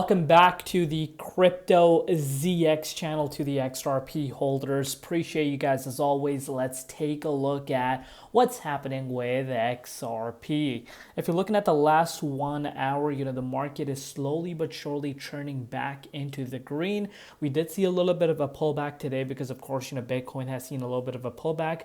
Welcome back to the Crypto ZX channel, to the XRP holders. Appreciate you guys as always. Let's take a look at what's happening with XRP. If you're looking at the last 1 hour, the market is slowly but surely turning back into the green. We did see a little bit of a pullback today because, of course, Bitcoin has seen a little bit of a pullback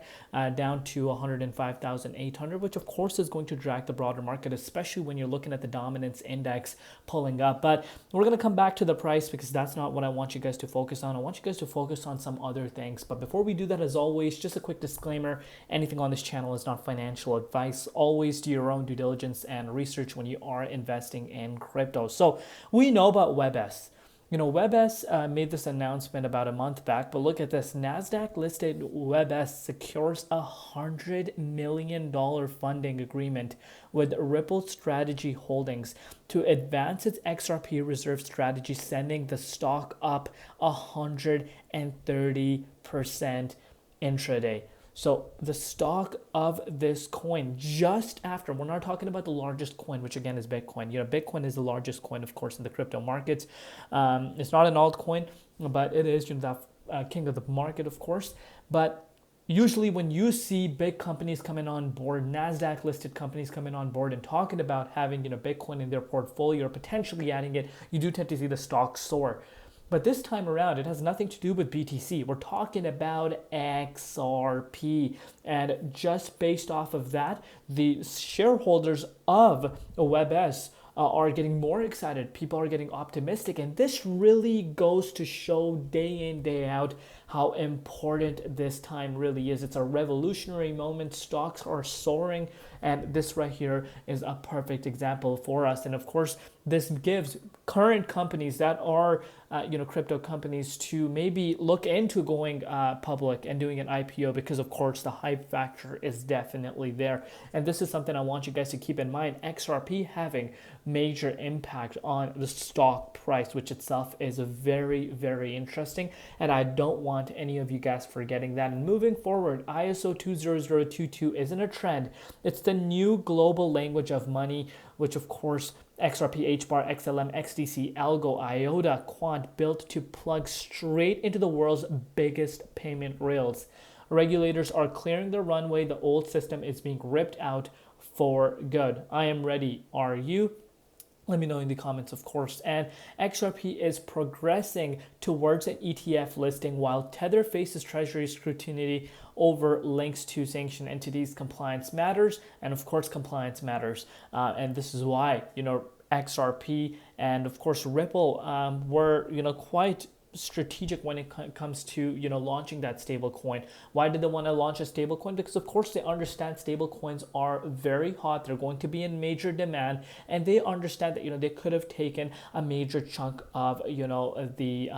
down to 105,800, which of course is going to drag the broader market, especially when you're looking at the dominance index pulling up. But we're going to come back to the price because that's not what I want you guys to focus on. I want you guys to focus on some other things. But before we do that, as always, just a quick disclaimer. Anything on this channel is not financial advice. Always do your own due diligence and research when you are investing in crypto. So we know about Webus. Webus made this announcement about a month back, but look at this. NASDAQ listed Webus secures a $100 million funding agreement with Ripple Strategy Holdings to advance its XRP reserve strategy, sending the stock up 130% intraday. So the stock of this coin just after, we're not talking about the largest coin, which again is Bitcoin. Bitcoin is the largest coin, of course, in the crypto markets. It's not an altcoin, but it is the king of the market, of course. But usually when you see big companies coming on board, NASDAQ listed companies coming on board and talking about having Bitcoin in their portfolio or potentially adding it, you do tend to see the stock soar. But this time around, it has nothing to do with BTC. We're talking about XRP. And just based off of that, the shareholders of Webus are getting more excited. People are getting optimistic. And this really goes to show day in, day out how important this time really is. It's a revolutionary moment. Stocks are soaring. And this right here is a perfect example for us. And of course, this gives current companies that are, crypto companies to maybe look into going public and doing an IPO because, of course, the hype factor is definitely there. And this is something I want you guys to keep in mind. XRP having major impact on the stock price, which itself is very, very interesting. And I don't want any of you guys forgetting that. And moving forward, ISO 20022 isn't a trend. It's the new global language of money, which of course XRP, HBAR, XLM, XDC, Algo, IOTA, Quant built to plug straight into the world's biggest payment rails. Regulators are clearing the runway. The old system is being ripped out for good. I am ready. Are you? Let me know in the comments, of course. And XRP is progressing towards an ETF listing while Tether faces Treasury scrutiny over links to sanctioned entities. Compliance matters, and of course, compliance matters. And this is why, XRP and of course Ripple were, quite strategic when it comes to launching that stable coin. Why did they want to launch a stable coin? Because of course they understand stable coins are very hot. They're going to be in major demand, and they understand that they could have taken a major chunk of the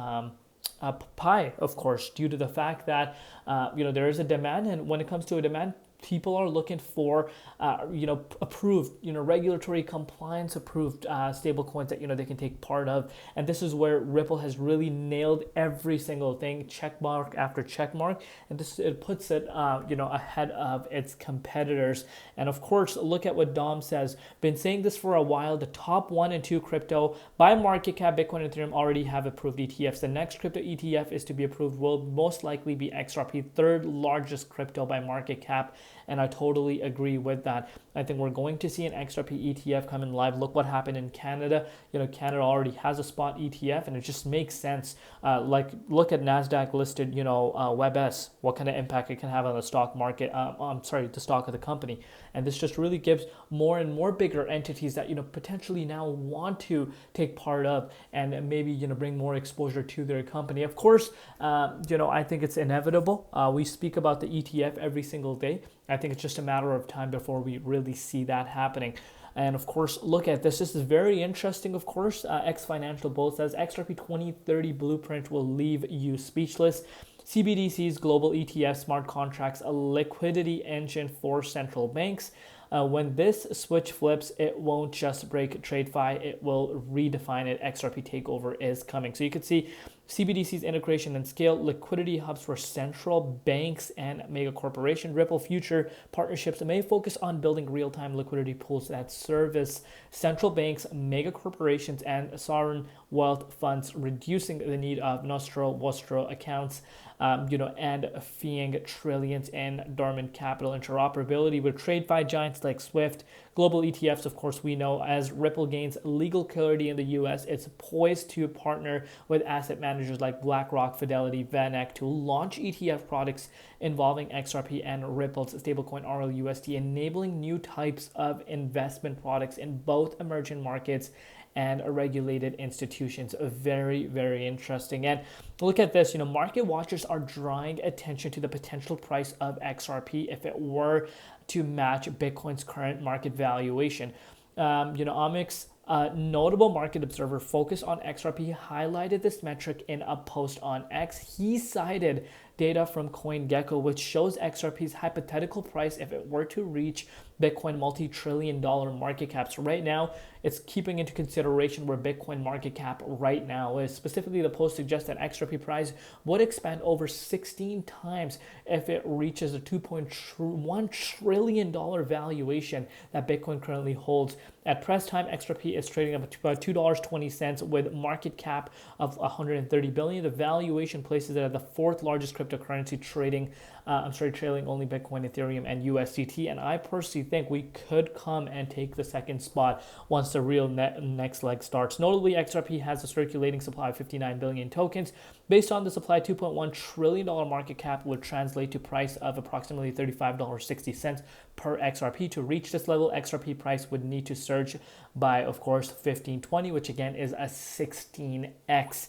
pie, of course, due to the fact that there is a demand, and when it comes to a demand, people are looking for, approved, regulatory compliance approved stable coins that, they can take part of. And this is where Ripple has really nailed every single thing, check mark after check mark. And it puts it, ahead of its competitors. And of course, look at what Dom says. Been saying this for a while. The top 1 and 2 crypto by market cap, Bitcoin and Ethereum already have approved ETFs. The next crypto ETF is to be approved will most likely be XRP, third largest crypto by market cap. And I totally agree with that. I think we're going to see an XRP ETF come in live. Look what happened in Canada. Canada already has a spot ETF, and it just makes sense. Look at NASDAQ listed, Webus, what kind of impact it can have on the stock market. The stock of the company. And this just really gives more and more bigger entities that, potentially now want to take part of and maybe, bring more exposure to their company. Of course, I think it's inevitable. We speak about the ETF every single day. I think it's just a matter of time before we really see that happening. And of course, look at this. This is very interesting, of course. X Financial Bull says XRP 2030 blueprint will leave you speechless. CBDCs, global ETF, smart contracts, a liquidity engine for central banks. When this switch flips, it won't just break TradeFi, it will redefine it. XRP takeover is coming. So you can see CBDC's integration and scale, liquidity hubs for central banks and mega corporation. Ripple future partnerships may focus on building real-time liquidity pools that service central banks, mega corporations, and sovereign wealth funds, reducing the need of nostro accounts, and feeing trillions in dormant capital. Interoperability with TradeFi giants like Swift. Global ETFs, of course, we know as Ripple gains legal clarity in the US, it's poised to partner with asset managers like BlackRock, Fidelity, VanEck to launch ETF products involving XRP and Ripple's stablecoin RLUSD, enabling new types of investment products in both emerging markets and regulated institutions. Very, very interesting. And look at this, market watchers are drawing attention to the potential price of XRP if it were to match Bitcoin's current market valuation. Omix, a notable market observer focused on XRP, highlighted this metric in a post on X. He cited data from CoinGecko, which shows XRP's hypothetical price if it were to reach Bitcoin multi-trillion-dollar market caps. Right now, it's keeping into consideration where Bitcoin market cap right now is. Specifically, the post suggests that XRP price would expand over 16 times if it reaches a $2.1 trillion valuation that Bitcoin currently holds. At press time, XRP is trading at about $2.20 with market cap of $130 billion. The valuation places it at the fourth largest cryptocurrency, trailing only Bitcoin, Ethereum, and USDT. And I personally think we could come and take the second spot once the real next leg starts. Notably, XRP has a circulating supply of 59 billion tokens. Based on the supply, $2.1 trillion market cap would translate to price of approximately $35.60 per XRP. To reach this level, XRP price would need to surge by, of course, 1520, which again is a 16x.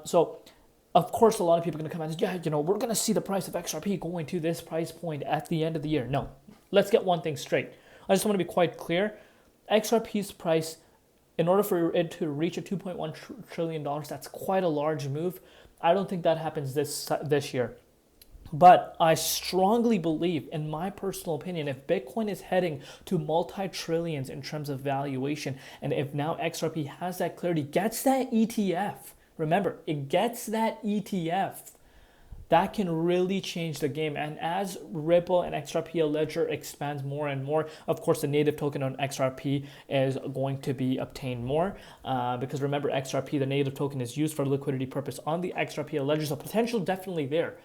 So of course, a lot of people are going to come out and say, yeah, we're going to see the price of XRP going to this price point at the end of the year. No, let's get one thing straight. I just want to be quite clear. XRP's price, in order for it to reach a $2.1 trillion, that's quite a large move. I don't think that happens this year. But I strongly believe, in my personal opinion, if Bitcoin is heading to multi-trillions in terms of valuation, and if now XRP has that clarity, gets that ETF, remember, it gets that ETF, that can really change the game. And as Ripple and XRP ledger expands more and more, of course, the native token on XRP is going to be obtained more because remember, XRP, the native token, is used for liquidity purpose on the XRP ledger. So potential definitely there.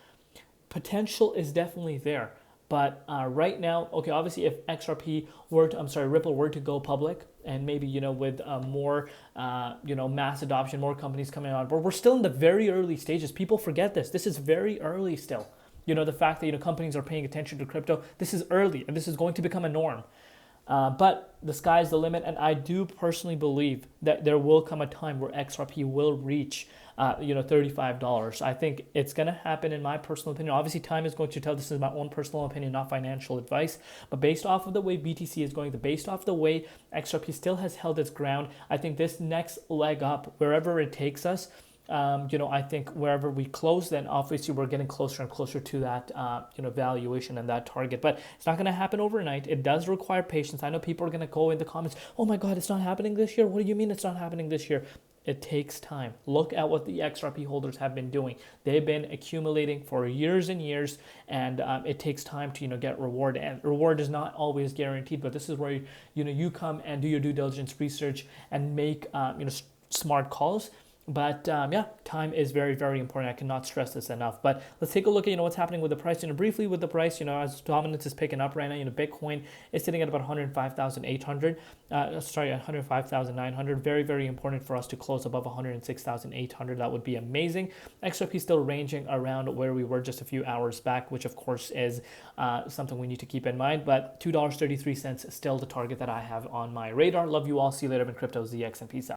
Potential is definitely there. But right now, okay, obviously if Ripple were to go public and maybe, with more, mass adoption, more companies coming on board, we're still in the very early stages. People forget this. This is very early still. The fact that, companies are paying attention to crypto, this is early and this is going to become a norm. But the sky's the limit. And I do personally believe that there will come a time where XRP will reach $35. I think it's going to happen, in my personal opinion. Obviously, time is going to tell. This is my own personal opinion, not financial advice. But based off of the way BTC is going, based off the way XRP still has held its ground, I think this next leg up, wherever it takes us, I think wherever we close, then obviously we're getting closer and closer to that, valuation and that target. But it's not going to happen overnight. It does require patience. I know people are going to go in the comments, oh my God, it's not happening this year. What do you mean it's not happening this year? It takes time. Look at what the XRP holders have been doing. They've been accumulating for years and years, and it takes time to get reward. And reward is not always guaranteed, but this is where you come and do your due diligence research and make smart calls. But time is very, very important. I cannot stress this enough. But let's take a look at what's happening with the price. Briefly with the price, as dominance is picking up right now, Bitcoin is sitting at about 105,800. 105,900. Very, very important for us to close above 106,800. That would be amazing. XRP still ranging around where we were just a few hours back, which of course is something we need to keep in mind. But $2.33 is still the target that I have on my radar. Love you all. See you later in crypto, ZX, and peace out.